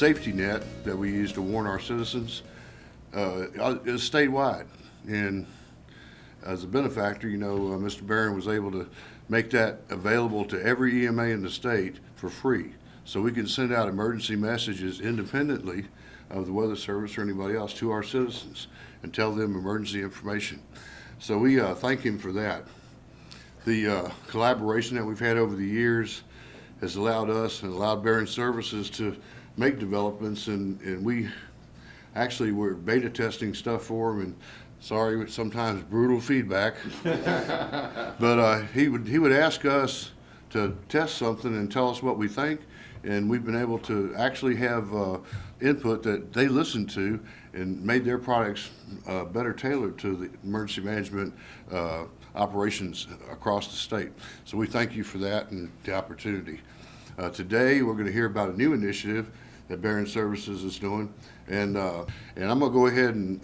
safety net that we use to warn our citizens is statewide. And as a benefactor, Mr. Barron was able to make that available to every EMA in the state for free. So we can send out emergency messages independently of the Weather Service or anybody else to our citizens and tell them emergency information. So we thank him for that. The collaboration that we've had over the years has allowed us and allowed Barron Services to make developments, and we actually were beta testing stuff for him, and sorry, sometimes brutal feedback. But he would ask us to test something and tell us what we think, and we've been able to actually have input that they listened to and made their products better tailored to the emergency management operations across the state. So we thank you for that and the opportunity. Today we're going to hear about a new initiative that Barron Services is doing, and I'm going to go ahead and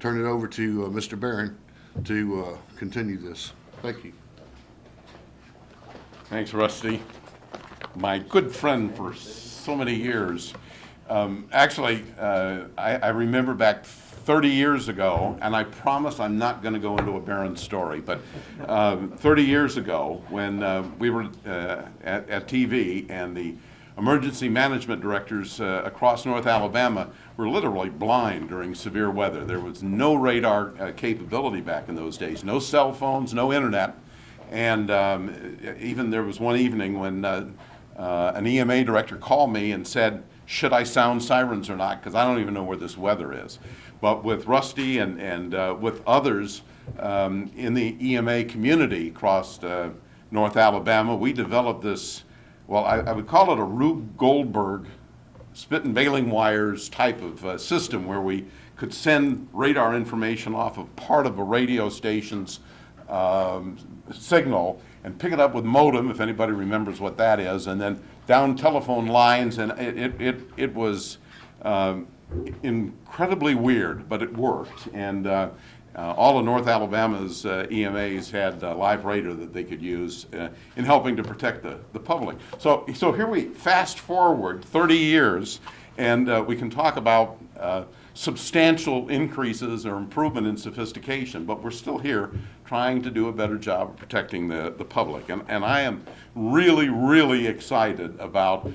turn it over to Mr. Barron to continue this. Thank you. Thanks, Rusty. My good friend for so many years. Actually, I remember back 30 years ago, and I promise I'm not going to go into a Barron story, but 30 years ago when we were at TV, and the emergency management directors across North Alabama were literally blind during severe weather. There was no radar capability back in those days, no cell phones, no internet, and even there was one evening when an EMA director called me and said, should I sound sirens or not, because I don't even know where this weather is. But with Rusty and with others in the EMA community across North Alabama, we developed this, well, I would call it a Rube Goldberg spit and baling wires type of system, where we could send radar information off of part of a radio station's signal and pick it up with modem, if anybody remembers what that is, and then down telephone lines, and it was incredibly weird, but it worked. And all of North Alabama's EMAs had live radar that they could use in helping to protect the public. So here we fast forward 30 years, and we can talk about substantial increases or improvement in sophistication, but we're still here trying to do a better job of protecting the public. And I am really, really excited about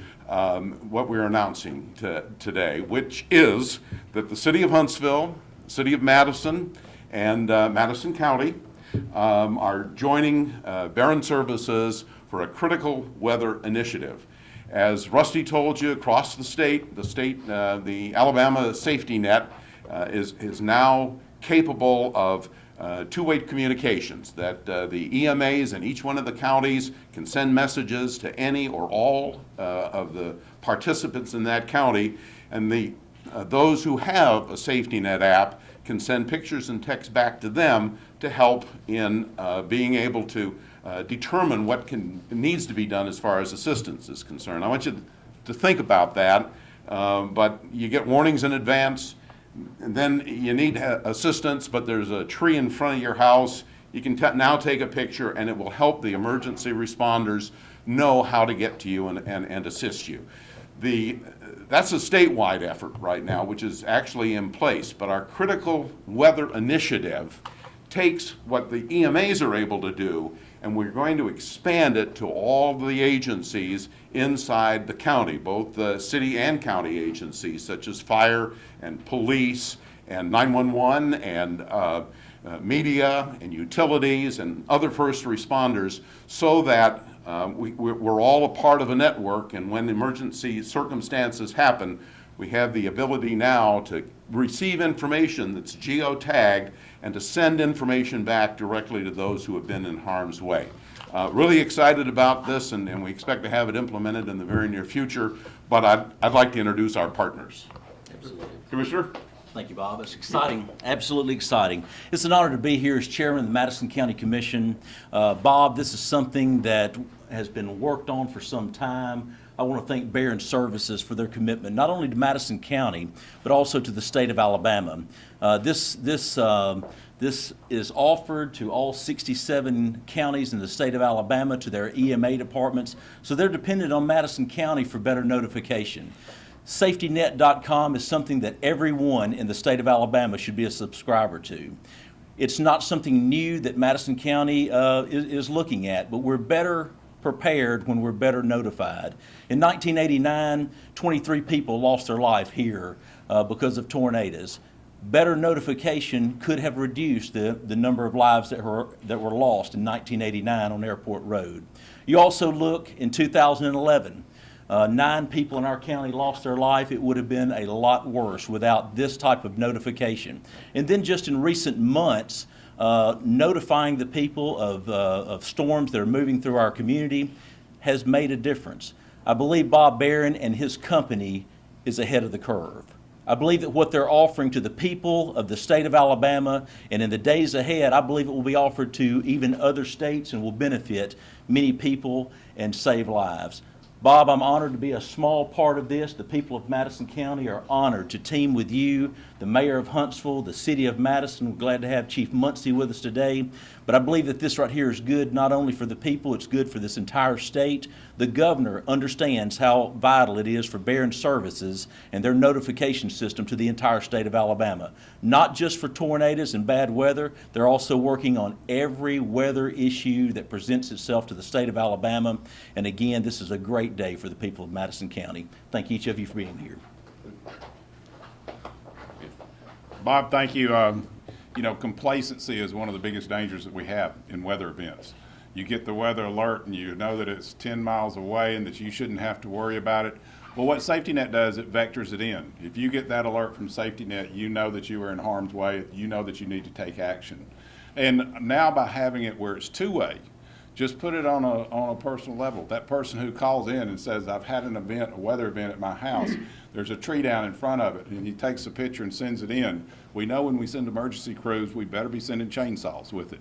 what we're announcing today, which is that the City of Huntsville, City of Madison, and Madison County are joining Barron Services for a critical weather initiative. As Rusty told you, across the the Alabama safety net is now capable of two-way communications, that the EMAs in each one of the counties can send messages to any or all of the participants in that county, and those who have a safety net app can send pictures and text back to them to help in being able to determine what needs to be done as far as assistance is concerned. I want you to think about that, but you get warnings in advance, and then you need assistance, but there's a tree in front of your house. You can now take a picture, and it will help the emergency responders know how to get to you and assist you. That's a statewide effort right now, which is actually in place, but our critical weather initiative takes what the EMAs are able to do, and we're going to expand it to all the agencies inside the county, both the city and county agencies, such as fire and police and 911 and media and utilities and other first responders, so that we're all a part of a network, and when emergency circumstances happen, we have the ability now to receive information that's geotagged and to send information back directly to those who have been in harm's way. Really excited about this, and we expect to have it implemented in the very near future, but I'd like to introduce our partners. Absolutely. Commissioner? Thank you, Bob. It's exciting, absolutely exciting. It's an honor to be here as chairman of the Madison County Commission. Bob, this is something that has been worked on for some time. I want to thank Barron Services for their commitment, not only to Madison County, but also to the state of Alabama. This is offered to all 67 counties in the state of Alabama, to their EMA departments, so they're dependent on Madison County for better notification. SafetyNet.com is something that everyone in the state of Alabama should be a subscriber to. It's not something new that Madison County is looking at, but we're better prepared when we're better notified. In 1989, 23 people lost their life here because of tornadoes. Better notification could have reduced the number of lives that were lost in 1989 on Airport Road. You also look in 2011, 9 people in our county lost their life. It would have been a lot worse without this type of notification. And then just in recent months, notifying the people of storms that are moving through our community has made a difference. I believe Bob Barron and his company is ahead of the curve. I believe that what they're offering to the people of the state of Alabama and in the days ahead, I believe it will be offered to even other states and will benefit many people and save lives. Bob, I'm honored to be a small part of this. The people of Madison County are honored to team with you, the mayor of Huntsville, the city of Madison. We're glad to have Chief Muncie with us today. But I believe that this right here is good not only for the people, it's good for this entire state. The governor understands how vital it is for Barron Services and their notification system to the entire state of Alabama. Not just for tornadoes and bad weather, they're also working on every weather issue that presents itself to the state of Alabama. And again, this is a great day for the people of Madison County. Thank each of you for being here. Bob, thank you. You know, complacency is one of the biggest dangers that we have in weather events. You get the weather alert and you know that it's 10 miles away and that you shouldn't have to worry about it. Well, what SafetyNet does, it vectors it in. If you get that alert from SafetyNet, you know that you are in harm's way. You know that you need to take action. And now by having it where it's two-way, just put it on a personal level. That person who calls in and says, I've had an event, a weather event at my house, there's a tree down in front of it, and he takes a picture and sends it in. We know when we send emergency crews, we better be sending chainsaws with it.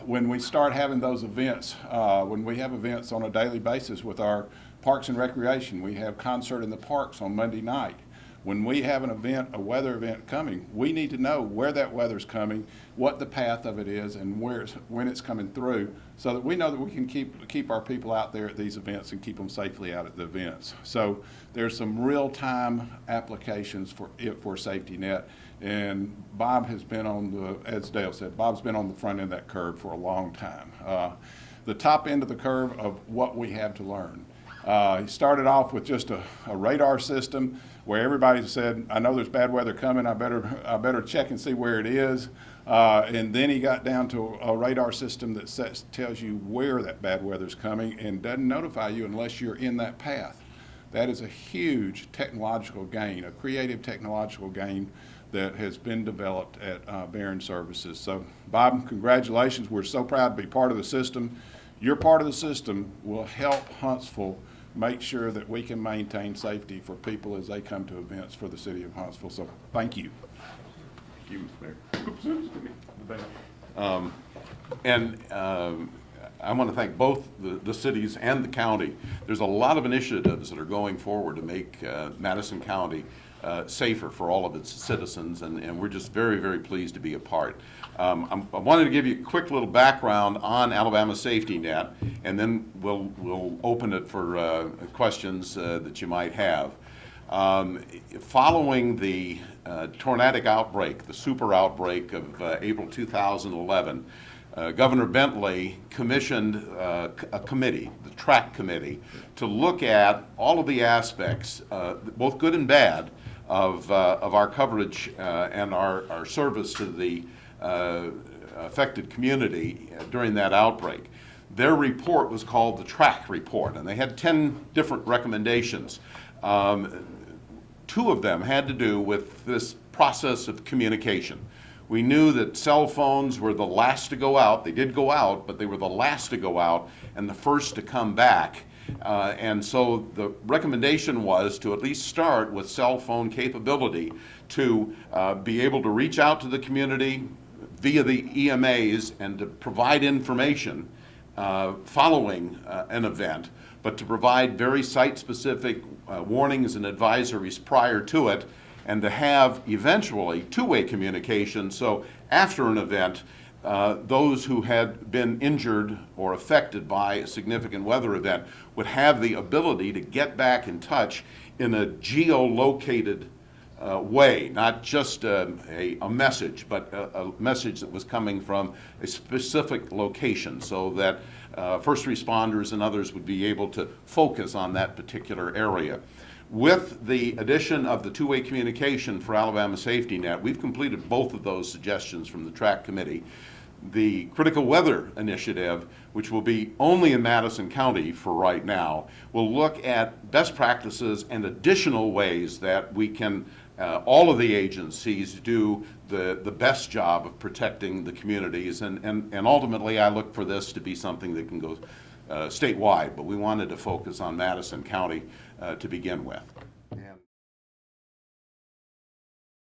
When we start having those events, when we have events on a daily basis with our Parks and Recreation, we have concert in the parks on Monday night. When we have an event, a weather event coming, we need to know where that weather's coming, what the path of it is, and when it's coming through, so that we know that we can keep our people out there at these events and keep them safely out at the events. So there's some real-time applications for SafetyNet, and Bob has been on the, as Dale said, Bob's been on the front end of that curve for a long time. The top end of the curve of what we have to learn. He started off with just a radar system where everybody said, I know there's bad weather coming, I better check and see where it is. And then he got down to a radar system that tells you where that bad weather's coming and doesn't notify you unless you're in that path. That is a huge technological gain, a creative technological gain that has been developed at Barron Services. So Bob, congratulations. We're so proud to be part of the system. Your part of the system will help Huntsville make sure that we can maintain safety for people as they come to events for the city of Huntsville. So thank you. Thank you, Mr. Mayor. I want to thank both the cities and the county. There's a lot of initiatives that are going forward to make Madison County safer for all of its citizens, and we're just very, very pleased to be a part. I wanted to give you a quick little background on Alabama SafetyNet, and then we'll open it for questions that you might have. Following the tornadic outbreak, the super outbreak of April 2011, Governor Bentley commissioned a committee, the TRAC committee, to look at all of the aspects, both good and bad, of our coverage and our service to the affected community during that outbreak. Their report was called the TRAC report, and they had 10 different recommendations. 2 of them had to do with this process of communication. We knew that cell phones were the last to go out. They did go out, but they were the last to go out and the first to come back. And so the recommendation was to at least start with cell phone capability to be able to reach out to the community via the EMAs and to provide information following an event, but to provide very site-specific warnings and advisories prior to it, and to have eventually two-way communication. So after an event, those who had been injured or affected by a significant weather event would have the ability to get back in touch in a geolocated way, not just a message, but a message that was coming from a specific location, so that first responders and others would be able to focus on that particular area. With the addition of the two-way communication for Alabama Safety Net, we've completed both of those suggestions from the TRAC committee. The critical weather initiative, which will be only in Madison County for right now, will look at best practices and additional ways that we can, all of the agencies do the best job of protecting the communities. And ultimately, I look for this to be something that can go statewide, but we wanted to focus on Madison County to begin with.